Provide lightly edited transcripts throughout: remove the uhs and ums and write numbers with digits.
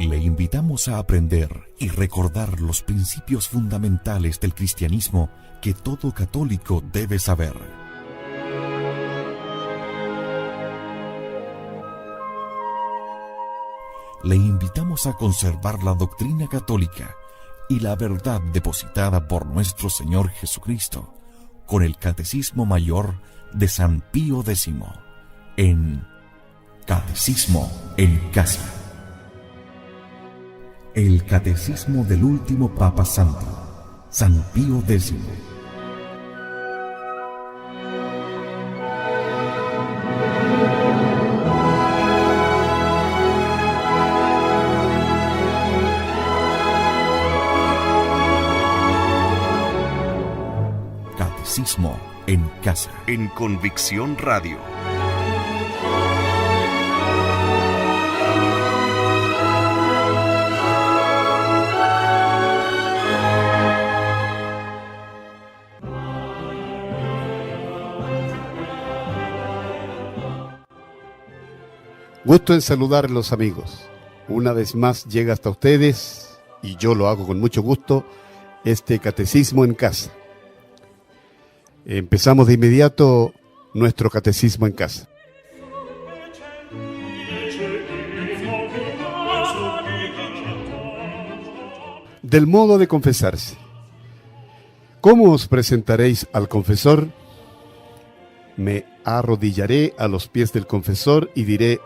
Le invitamos a aprender y recordar los principios fundamentales del cristianismo que todo católico debe saber. Le invitamos a conservar la doctrina católica y la verdad depositada por nuestro Señor Jesucristo con el Catecismo Mayor de San Pío X en Catecismo en Casa. El Catecismo del último Papa Santo, San Pío X. Catecismo en Casa. En Convicción Radio. Gusto en saludarlos, amigos. Una vez más llega hasta ustedes, y yo lo hago con mucho gusto, este Catecismo en Casa. Empezamos de inmediato nuestro Catecismo en Casa. Del modo de confesarse. ¿Cómo os presentaréis al confesor? Me arrodillaré a los pies del confesor y diré: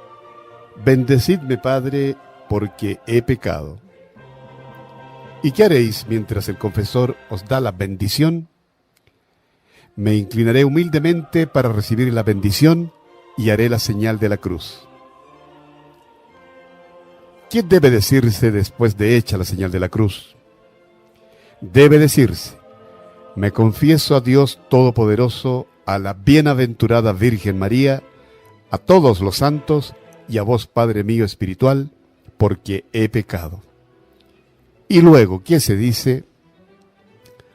bendecidme, Padre, porque he pecado. ¿Y qué haréis mientras el confesor os da la bendición? Me inclinaré humildemente para recibir la bendición y haré la señal de la cruz. ¿Qué debe decirse después de hecha la señal de la cruz? Debe decirse: me confieso a Dios Todopoderoso, a la bienaventurada Virgen María, a todos los santos y a vos, Padre mío espiritual, porque he pecado. Y luego, ¿qué se dice?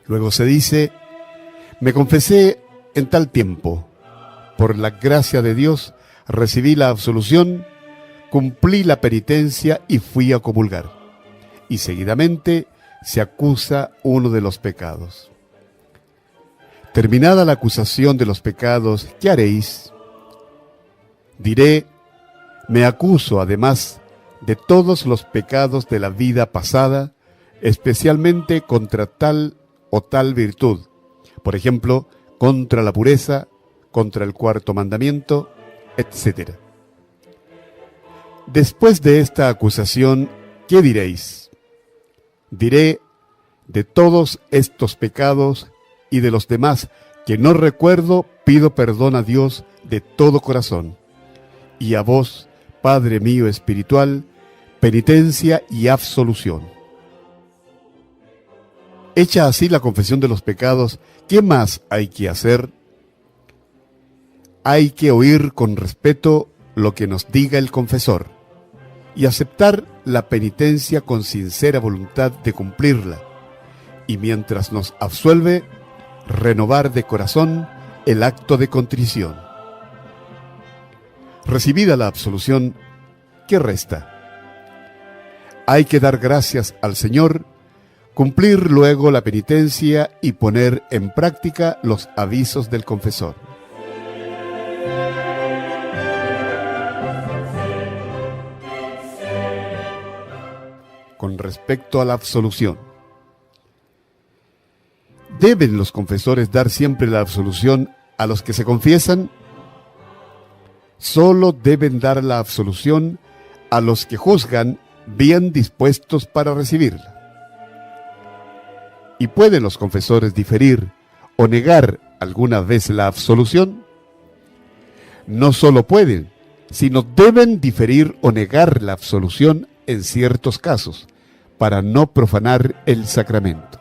Luego se dice: me confesé en tal tiempo, por la gracia de Dios recibí la absolución, cumplí la penitencia y fui a comulgar. Y seguidamente se acusa uno de los pecados. Terminada la acusación de los pecados, ¿qué haréis? Diré: me acuso además de todos los pecados de la vida pasada, especialmente contra tal o tal virtud. Por ejemplo, contra la pureza, contra el cuarto mandamiento, etc. Después de esta acusación, ¿qué diréis? Diré: de todos estos pecados y de los demás que no recuerdo, pido perdón a Dios de todo corazón. Y a vos, Padre mío espiritual, penitencia y absolución. Hecha así la confesión de los pecados, ¿qué más hay que hacer? Hay que oír con respeto lo que nos diga el confesor y aceptar la penitencia con sincera voluntad de cumplirla, y mientras nos absuelve, renovar de corazón el acto de contrición. Recibida la absolución, ¿qué resta? Hay que dar gracias al Señor, cumplir luego la penitencia y poner en práctica los avisos del confesor. Con respecto a la absolución, ¿deben los confesores dar siempre la absolución a los que se confiesan? Solo deben dar la absolución a los que juzgan bien dispuestos para recibirla. ¿Y pueden los confesores diferir o negar alguna vez la absolución? No solo pueden, sino deben diferir o negar la absolución en ciertos casos, para no profanar el sacramento.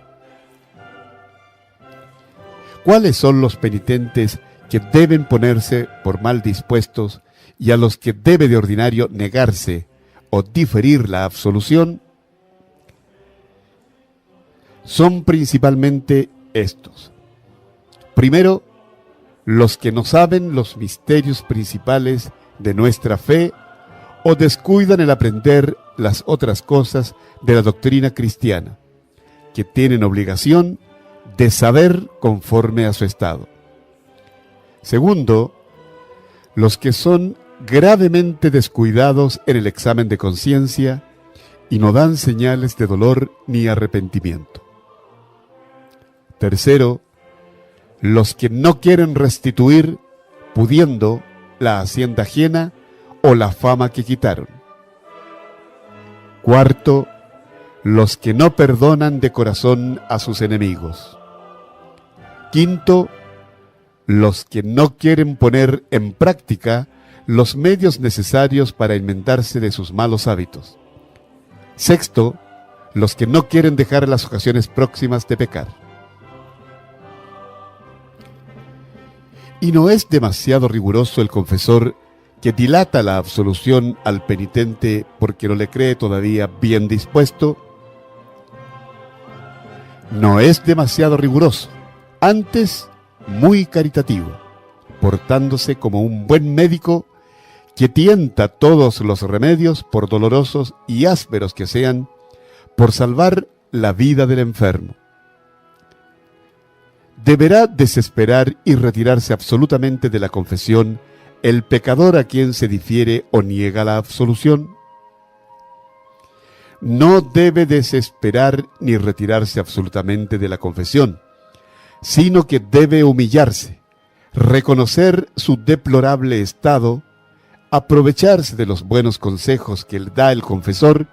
¿Cuáles son los penitentes que deben ponerse por mal dispuestos y a los que debe de ordinario negarse o diferir la absolución? Son principalmente estos. Primero, los que no saben los misterios principales de nuestra fe o descuidan el aprender las otras cosas de la doctrina cristiana, que tienen obligación de saber conforme a su estado. Segundo, los que son gravemente descuidados en el examen de conciencia y no dan señales de dolor ni arrepentimiento. Tercero, los que no quieren restituir, pudiendo, la hacienda ajena o la fama que quitaron. Cuarto, los que no perdonan de corazón a sus enemigos. Quinto, los que no quieren poner en práctica los medios necesarios para enmendarse de sus malos hábitos. Sexto, los que no quieren dejar las ocasiones próximas de pecar. ¿Y no es demasiado riguroso el confesor que dilata la absolución al penitente porque no le cree todavía bien dispuesto? No es demasiado riguroso, antes muy caritativo, portándose como un buen médico que tienta todos los remedios, por dolorosos y ásperos que sean, por salvar la vida del enfermo. Deberá desesperar y retirarse absolutamente de la confesión el pecador a quien se difiere o niega la absolución. No debe desesperar ni retirarse absolutamente de la confesión, sino que debe humillarse, reconocer su deplorable estado, aprovecharse de los buenos consejos que le da el confesor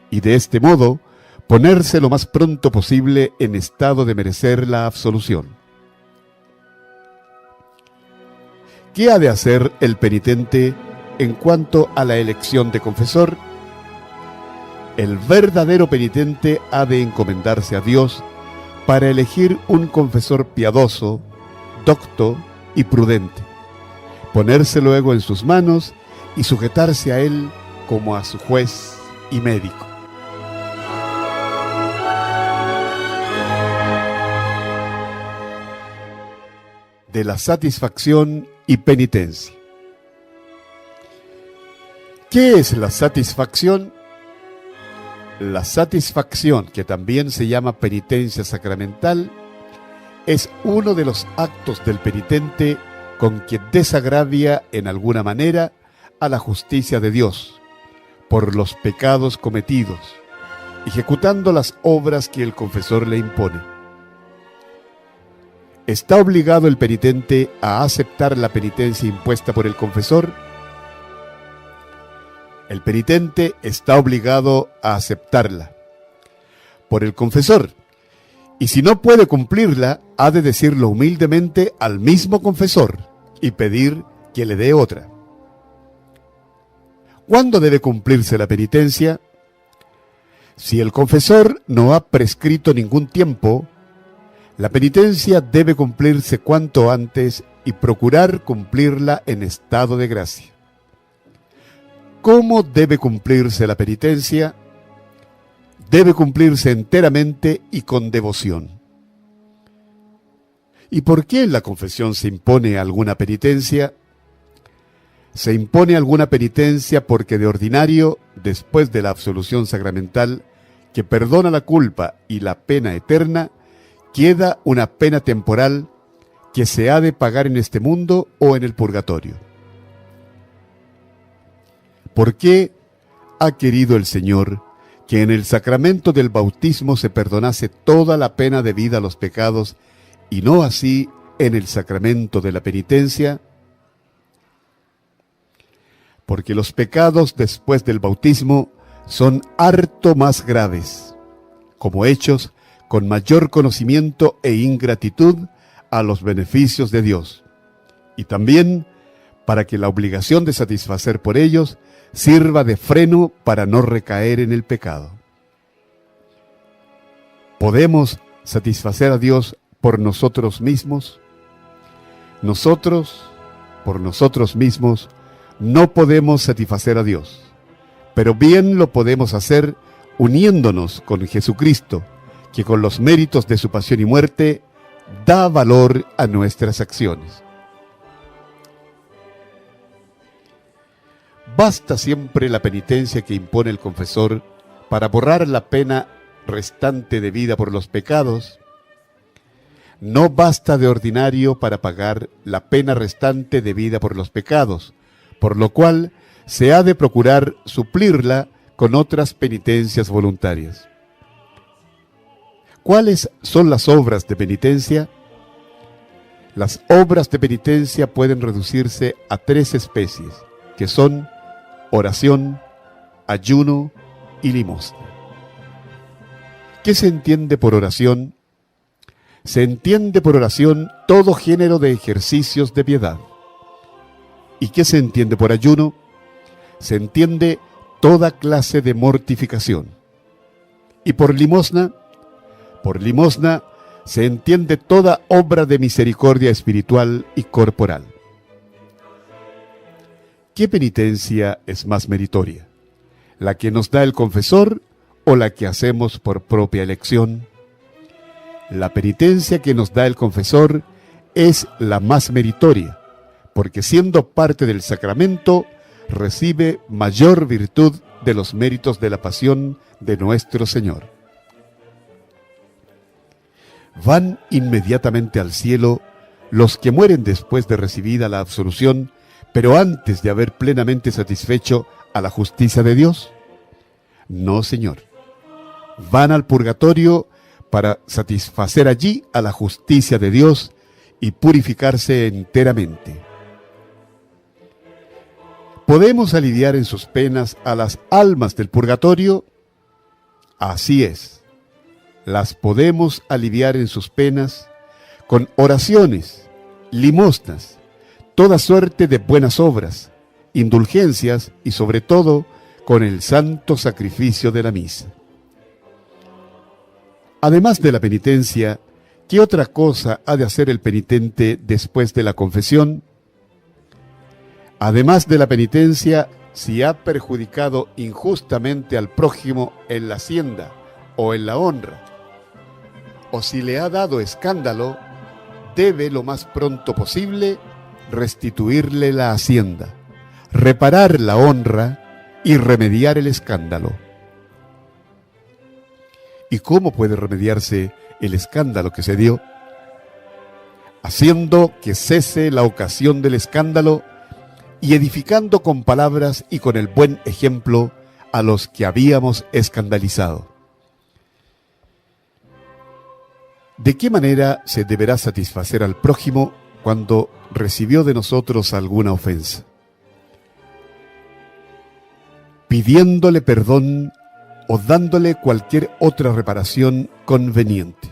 y de este modo ponerse lo más pronto posible en estado de merecer la absolución. ¿Qué ha de hacer el penitente en cuanto a la elección de confesor? El verdadero penitente ha de encomendarse a Dios para elegir un confesor piadoso, docto y prudente, ponerse luego en sus manos y sujetarse a él como a su juez y médico. De la satisfacción y penitencia. ¿Qué es la satisfacción? La satisfacción, que también se llama penitencia sacramental, es uno de los actos del penitente con que desagravia en alguna manera a la justicia de Dios por los pecados cometidos, ejecutando las obras que el confesor le impone. ¿Está obligado el penitente a aceptar la penitencia impuesta por el confesor? El penitente está obligado a aceptarla por el confesor, y si no puede cumplirla, ha de decirlo humildemente al mismo confesor y pedir que le dé otra. ¿Cuándo debe cumplirse la penitencia? Si el confesor no ha prescrito ningún tiempo, la penitencia debe cumplirse cuanto antes y procurar cumplirla en estado de gracia. ¿Cómo debe cumplirse la penitencia? Debe cumplirse enteramente y con devoción. ¿Y por qué en la confesión se impone alguna penitencia? Se impone alguna penitencia porque de ordinario, después de la absolución sacramental, que perdona la culpa y la pena eterna, queda una pena temporal que se ha de pagar en este mundo o en el purgatorio. ¿Por qué ha querido el Señor que en el sacramento del bautismo se perdonase toda la pena debida a los pecados y no así en el sacramento de la penitencia? Porque los pecados después del bautismo son harto más graves, como hechos con mayor conocimiento e ingratitud a los beneficios de Dios, y también para que la obligación de satisfacer por ellos sirva de freno para no recaer en el pecado. ¿Podemos satisfacer a Dios por nosotros mismos? Nosotros, por nosotros mismos, no podemos satisfacer a Dios, pero bien lo podemos hacer uniéndonos con Jesucristo, que con los méritos de su pasión y muerte da valor a nuestras acciones. basta siempre la penitencia que impone el confesor para borrar la pena restante debida por los pecados. No basta de ordinario para pagar la pena restante debida por los pecados, por lo cual se ha de procurar suplirla con otras penitencias voluntarias. ¿Cuáles son las obras de penitencia? Las obras de penitencia pueden reducirse a 3 especies, que son oración, ayuno y limosna. ¿Qué se entiende por oración? Se entiende por oración todo género de ejercicios de piedad. ¿Y qué se entiende por ayuno? Se entiende toda clase de mortificación. ¿Y por limosna? Por limosna se entiende toda obra de misericordia espiritual y corporal. ¿Qué penitencia es más meritoria? ¿La que nos da el confesor o la que hacemos por propia elección? La penitencia que nos da el confesor es la más meritoria, porque siendo parte del sacramento, recibe mayor virtud de los méritos de la pasión de nuestro Señor. Van inmediatamente al cielo los que mueren después de recibida la absolución, pero antes de haber plenamente satisfecho a la justicia de Dios. No, Señor. Van al purgatorio para satisfacer allí a la justicia de Dios y purificarse enteramente. ¿Podemos aliviar en sus penas a las almas del purgatorio? Así es. Las podemos aliviar en sus penas con oraciones, limosnas, toda suerte de buenas obras, indulgencias y sobre todo con el santo sacrificio de la misa. Además de la penitencia, ¿qué otra cosa ha de hacer el penitente después de la confesión? Además de la penitencia, si ha perjudicado injustamente al prójimo en la hacienda o en la honra, o si le ha dado escándalo, debe lo más pronto posible restituirle la hacienda, reparar la honra y remediar el escándalo. ¿Y cómo puede remediarse el escándalo que se dio? Haciendo que cese la ocasión del escándalo y edificando con palabras y con el buen ejemplo a los que habíamos escandalizado. ¿De qué manera se deberá satisfacer al prójimo cuando recibió de nosotros alguna ofensa? Pidiéndole perdón o dándole cualquier otra reparación conveniente.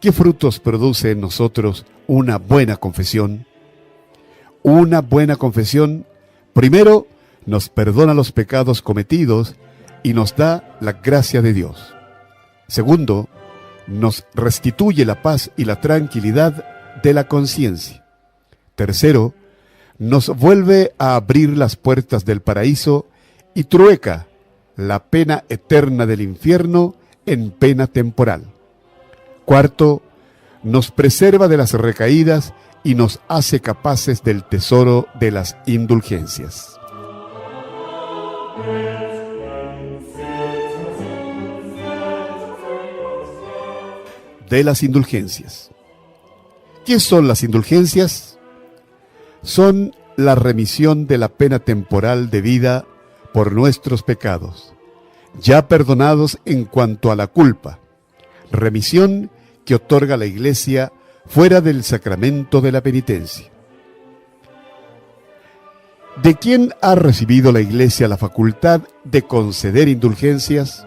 ¿Qué frutos produce en nosotros una buena confesión? Una buena confesión, primero, nos perdona los pecados cometidos y nos da la gracia de Dios. Segundo, nos restituye la paz y la tranquilidad de la conciencia. Tercero, nos vuelve a abrir las puertas del paraíso y trueca la pena eterna del infierno en pena temporal. Cuarto, nos preserva de las recaídas y nos hace capaces del tesoro de las indulgencias. De las indulgencias. ¿Qué son las indulgencias? Son la remisión de la pena temporal debida por nuestros pecados, ya perdonados en cuanto a la culpa, remisión que otorga la Iglesia fuera del sacramento de la penitencia. ¿De quién ha recibido la Iglesia la facultad de conceder indulgencias?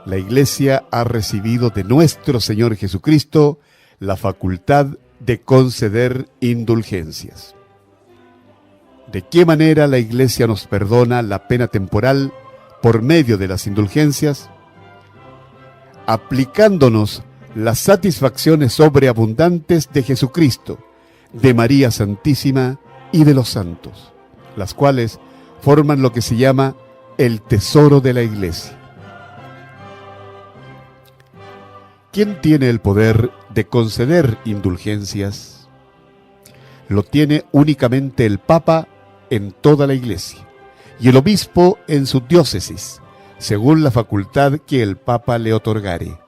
La Iglesia ha recibido de nuestro Señor Jesucristo la facultad de conceder indulgencias. ¿De qué manera la Iglesia nos perdona la pena temporal por medio de las indulgencias? Aplicándonos las satisfacciones sobreabundantes de Jesucristo, de María Santísima y de los santos, las cuales forman lo que se llama el tesoro de la Iglesia. ¿Quién tiene el poder de conceder indulgencias? Lo tiene únicamente el Papa en toda la Iglesia, y el obispo en su diócesis, según la facultad que el Papa le otorgare.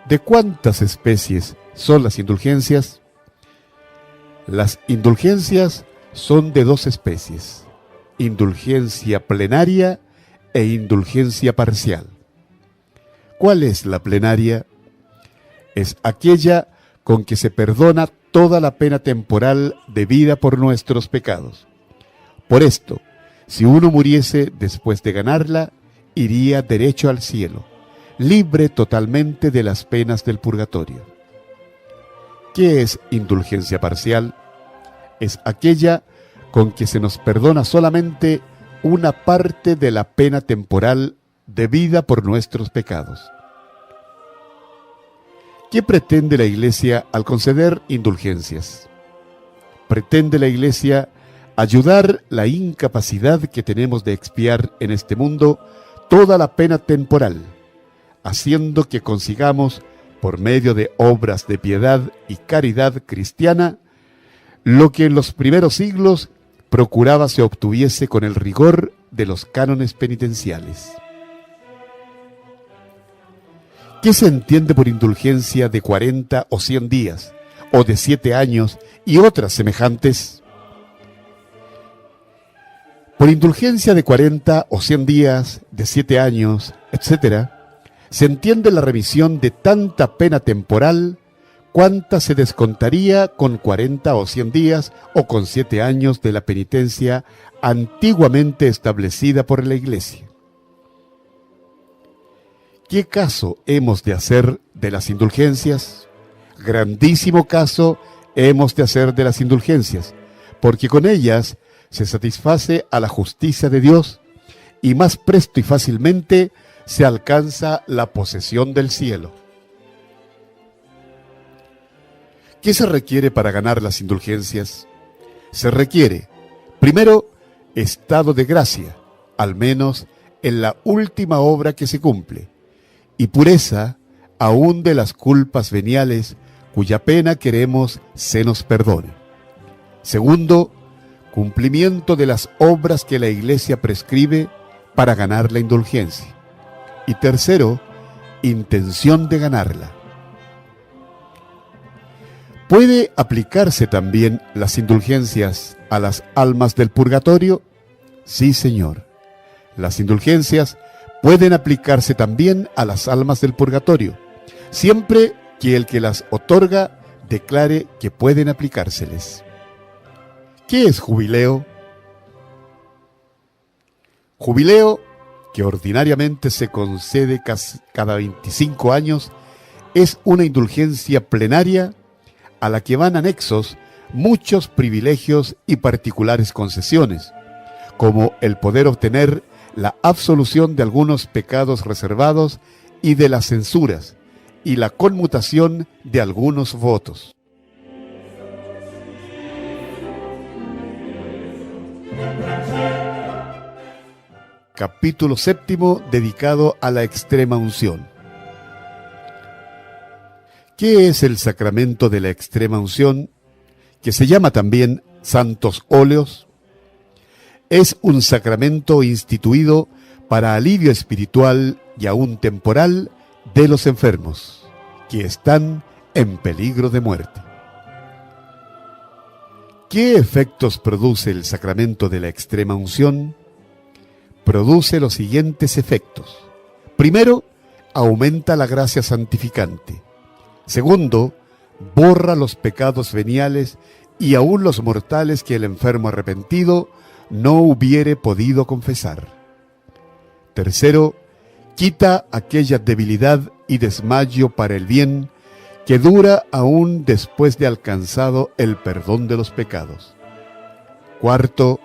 ¿De cuántas especies son las indulgencias? Las indulgencias son de dos especies: indulgencia plenaria e indulgencia parcial. ¿Cuál es la plenaria? Es aquella con que se perdona toda la pena temporal debida por nuestros pecados. Por esto, si uno muriese después de ganarla, iría derecho al cielo, libre totalmente de las penas del purgatorio. ¿Qué es indulgencia parcial? Es aquella con que se nos perdona solamente una parte de la pena temporal debida por nuestros pecados. ¿Qué pretende la Iglesia al conceder indulgencias? Pretende la Iglesia ayudar la incapacidad que tenemos de expiar en este mundo toda la pena temporal, haciendo que consigamos, por medio de obras de piedad y caridad cristiana, lo que en los primeros siglos procuraba se obtuviese con el rigor de los cánones penitenciales. ¿Qué se entiende por indulgencia de 40 o 100 días, o de 7 años y otras semejantes? Por indulgencia de 40 o 100 días, de 7 años, etc., se entiende la remisión de tanta pena temporal cuánta se descontaría con 40 o 100 días o con 7 años de la penitencia antiguamente establecida por la Iglesia. ¿Qué caso hemos de hacer de las indulgencias? Grandísimo caso hemos de hacer de las indulgencias, porque con ellas se satisface a la justicia de Dios y más presto y fácilmente se alcanza la posesión del cielo. ¿Qué se requiere para ganar las indulgencias? Se requiere, primero, estado de gracia, al menos en la última obra que se cumple, y pureza aún de las culpas veniales cuya pena queremos se nos perdone. Segundo, cumplimiento de las obras que la Iglesia prescribe para ganar la indulgencia. Y tercero, intención de ganarla. ¿Puede aplicarse también las indulgencias a las almas del purgatorio? Sí, señor. Las indulgencias pueden aplicarse también a las almas del purgatorio, siempre que el que las otorga declare que pueden aplicárseles. ¿Qué es jubileo? Jubileo, que ordinariamente se concede cada 25 años, es una indulgencia plenaria a la que van anexos muchos privilegios y particulares concesiones, como el poder obtener la absolución de algunos pecados reservados y de las censuras, y la conmutación de algunos votos. Capítulo 7, dedicado a la extrema unción. ¿Qué es el sacramento de la extrema unción, que se llama también santos óleos? Es un sacramento instituido para alivio espiritual y aún temporal de los enfermos, que están en peligro de muerte. ¿Qué efectos produce el sacramento de la extrema unción? Produce los siguientes efectos. Primero, aumenta la gracia santificante. Segundo, borra los pecados veniales y aún los mortales que el enfermo arrepentido no hubiere podido confesar. Tercero, quita aquella debilidad y desmayo para el bien que dura aún después de alcanzado el perdón de los pecados. Cuarto,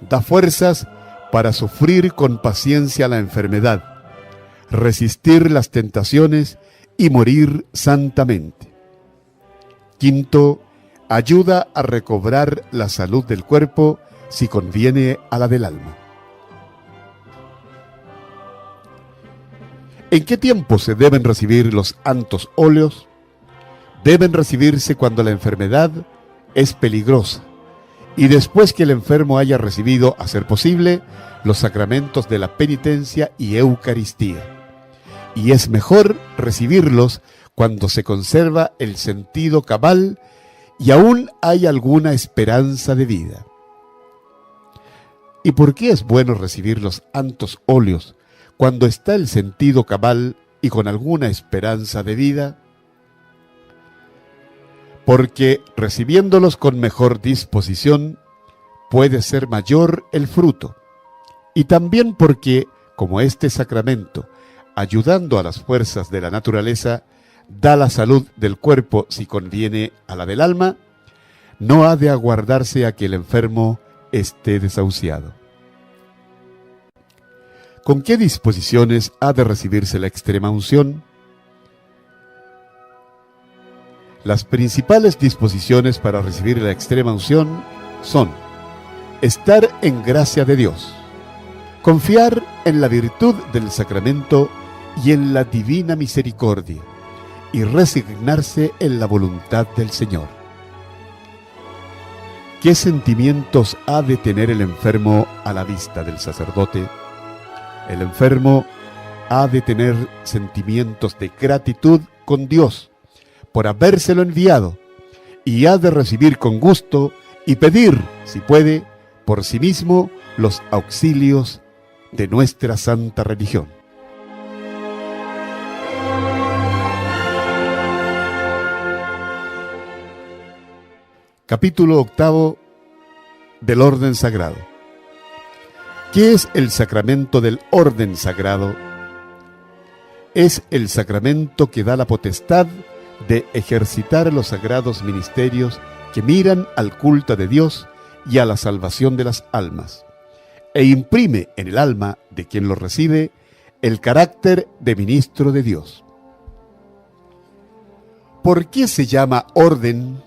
da fuerzas para sufrir con paciencia la enfermedad, resistir las tentaciones y morir santamente. Quinto, ayuda a recobrar la salud del cuerpo si conviene a la del alma. ¿En qué tiempo se deben recibir los santos óleos? Deben recibirse cuando la enfermedad es peligrosa y después que el enfermo haya recibido, a ser posible, los sacramentos de la penitencia y Eucaristía. Y es mejor recibirlos cuando se conserva el sentido cabal y aún hay alguna esperanza de vida. ¿Y por qué es bueno recibir los santos óleos cuando está el sentido cabal y con alguna esperanza de vida? Porque recibiéndolos con mejor disposición puede ser mayor el fruto, y también porque, como este sacramento, ayudando a las fuerzas de la naturaleza, da la salud del cuerpo si conviene a la del alma, no ha de aguardarse a que el enfermo esté desahuciado. ¿Con qué disposiciones ha de recibirse la extrema unción? Las principales disposiciones para recibir la extrema unción son: estar en gracia de Dios, confiar en la virtud del sacramento y en la divina misericordia, y resignarse en la voluntad del Señor. ¿Qué sentimientos ha de tener el enfermo a la vista del sacerdote? El enfermo ha de tener sentimientos de gratitud con Dios por habérselo enviado, y ha de recibir con gusto y pedir, si puede, por sí mismo los auxilios de nuestra santa religión. Capítulo 8 del Orden Sagrado. ¿Qué es el sacramento del orden sagrado? Es el sacramento que da la potestad de ejercitar los sagrados ministerios que miran al culto de Dios y a la salvación de las almas, e imprime en el alma de quien lo recibe el carácter de ministro de Dios. ¿Por qué se llama orden?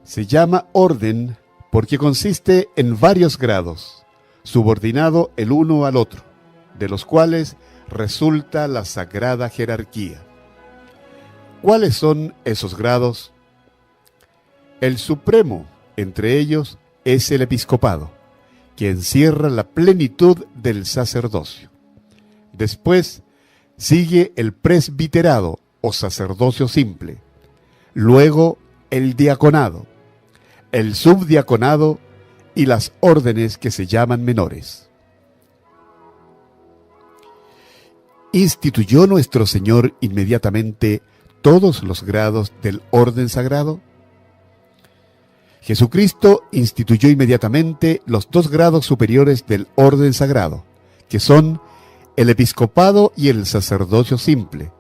Se llama orden porque consiste en varios grados, subordinado el uno al otro, de los cuales resulta la sagrada jerarquía. ¿Cuáles son esos grados? El supremo entre ellos es el episcopado, que encierra la plenitud del sacerdocio. Después sigue el presbiterado o sacerdocio simple, luego el diaconado, el subdiaconado y las órdenes que se llaman menores. ¿Instituyó nuestro Señor inmediatamente todos los grados del orden sagrado? Jesucristo instituyó inmediatamente los 2 grados superiores del orden sagrado, que son el episcopado y el sacerdocio simple.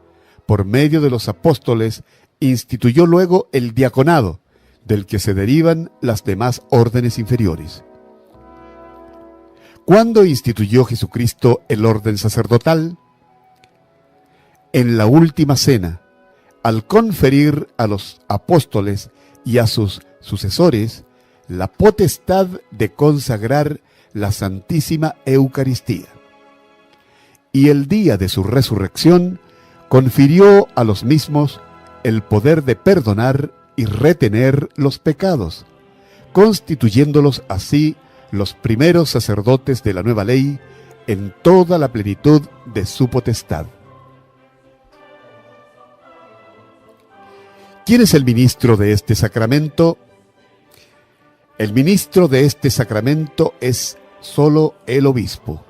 Por medio de los apóstoles instituyó luego el diaconado, del que se derivan las demás órdenes inferiores. ¿Cuándo instituyó Jesucristo el orden sacerdotal? En la última cena, al conferir a los apóstoles y a sus sucesores la potestad de consagrar la Santísima Eucaristía. Y el día de su resurrección confirió a los mismos el poder de perdonar y retener los pecados, constituyéndolos así los primeros sacerdotes de la nueva ley en toda la plenitud de su potestad. ¿Quién es el ministro de este sacramento? El ministro de este sacramento es solo el obispo.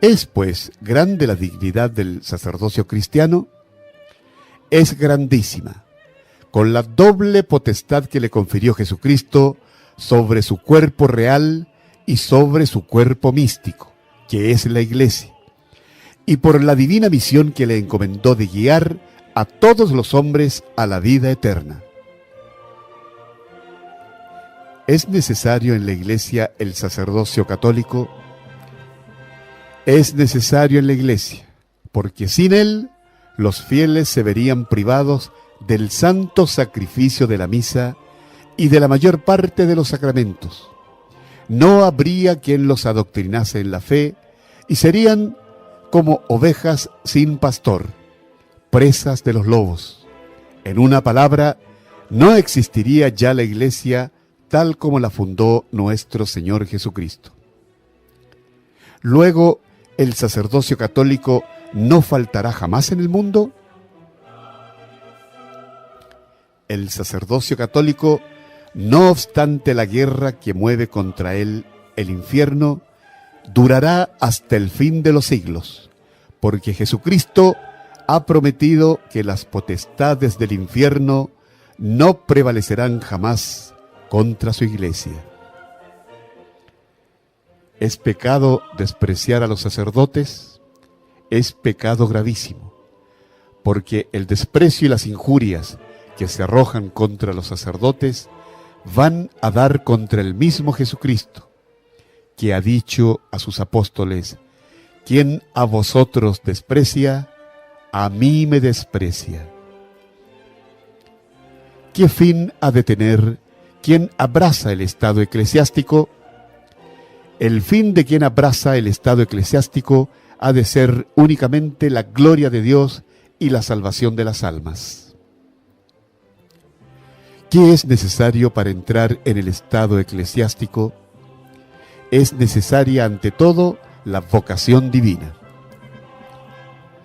¿Es pues grande la dignidad del sacerdocio cristiano? Es grandísima, con la doble potestad que le confirió Jesucristo sobre su cuerpo real y sobre su cuerpo místico, que es la Iglesia, y por la divina misión que le encomendó de guiar a todos los hombres a la vida eterna. ¿Es necesario en la Iglesia el sacerdocio católico? Es necesario en la Iglesia, porque sin él los fieles se verían privados del santo sacrificio de la misa y de la mayor parte de los sacramentos. No habría quien los adoctrinase en la fe y serían como ovejas sin pastor, presas de los lobos. En una palabra, no existiría ya la Iglesia tal como la fundó nuestro Señor Jesucristo. Luego, ¿el sacerdocio católico no faltará jamás en el mundo? El sacerdocio católico, no obstante la guerra que mueve contra él el infierno, durará hasta el fin de los siglos, porque Jesucristo ha prometido que las potestades del infierno no prevalecerán jamás contra su Iglesia. ¿Es pecado despreciar a los sacerdotes? Es pecado gravísimo, porque el desprecio y las injurias que se arrojan contra los sacerdotes van a dar contra el mismo Jesucristo, que ha dicho a sus apóstoles: quien a vosotros desprecia, a mí me desprecia. ¿Qué fin ha de tener quien abraza el estado eclesiástico? El fin de quien abraza el estado eclesiástico ha de ser únicamente la gloria de Dios y la salvación de las almas. ¿Qué es necesario para entrar en el estado eclesiástico? Es necesaria ante todo la vocación divina.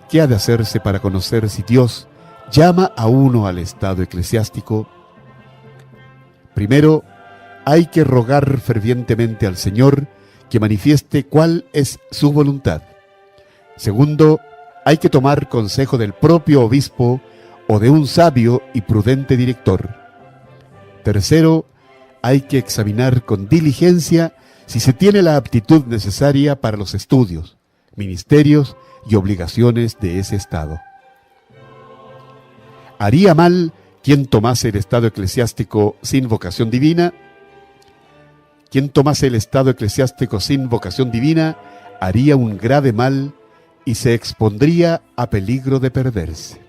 ¿Qué ha de hacerse para conocer si Dios llama a uno al estado eclesiástico? Primero, hay que rogar fervientemente al Señor que manifieste cuál es su voluntad. Segundo, hay que tomar consejo del propio obispo o de un sabio y prudente director. Tercero, hay que examinar con diligencia si se tiene la aptitud necesaria para los estudios, ministerios y obligaciones de ese estado. ¿Haría mal quien tomase el estado eclesiástico sin vocación divina? Quien tomase el estado eclesiástico sin vocación divina haría un grave mal y se expondría a peligro de perderse.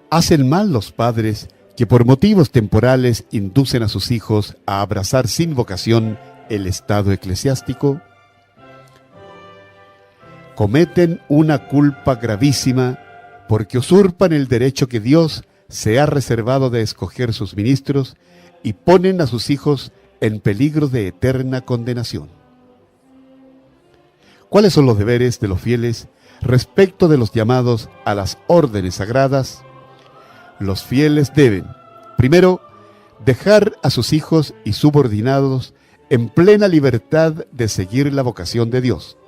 ¿Hacen mal los padres que por motivos temporales inducen a sus hijos a abrazar sin vocación el estado eclesiástico? Cometen una culpa gravísima porque usurpan el derecho que Dios se ha reservado de escoger sus ministros y ponen a sus hijos en peligro de eterna condenación. ¿Cuáles son los deberes de los fieles respecto de los llamados a las órdenes sagradas? Los fieles deben, primero, dejar a sus hijos y subordinados en plena libertad de seguir la vocación de Dios.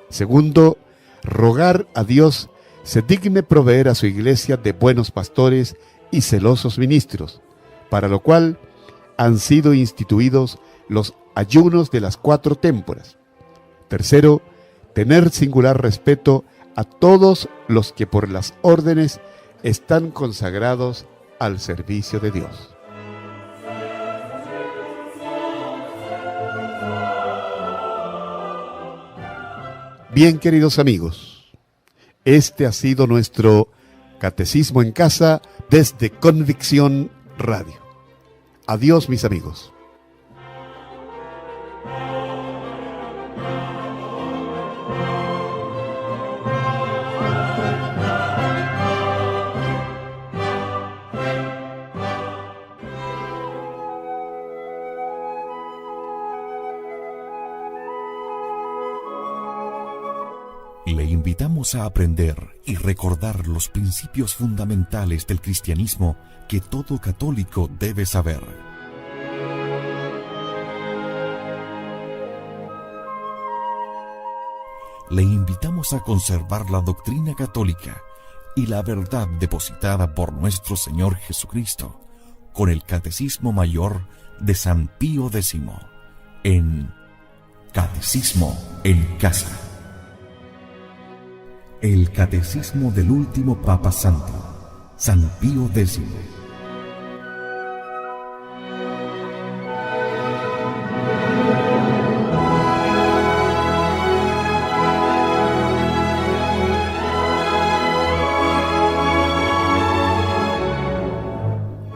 Segundo, rogar a Dios se digne proveer a su iglesia de buenos pastores y celosos ministros, para lo cual han sido instituidos los ayunos de las 4 témporas. Tercero, tener singular respeto a todos los que por las órdenes están consagrados al servicio de Dios. Bien, queridos amigos, este ha sido nuestro Catecismo en Casa desde Convicción Radio. Adiós, mis amigos. Le invitamos a aprender y recordar los principios fundamentales del cristianismo que todo católico debe saber. Le invitamos a conservar la doctrina católica y la verdad depositada por nuestro Señor Jesucristo con el Catecismo Mayor de San Pío X en Catecismo en Casa. El Catecismo del último Papa Santo, San Pío X.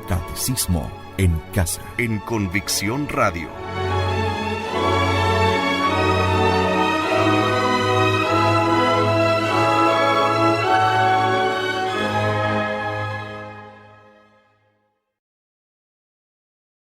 Catecismo en Casa. En Convicción Radio.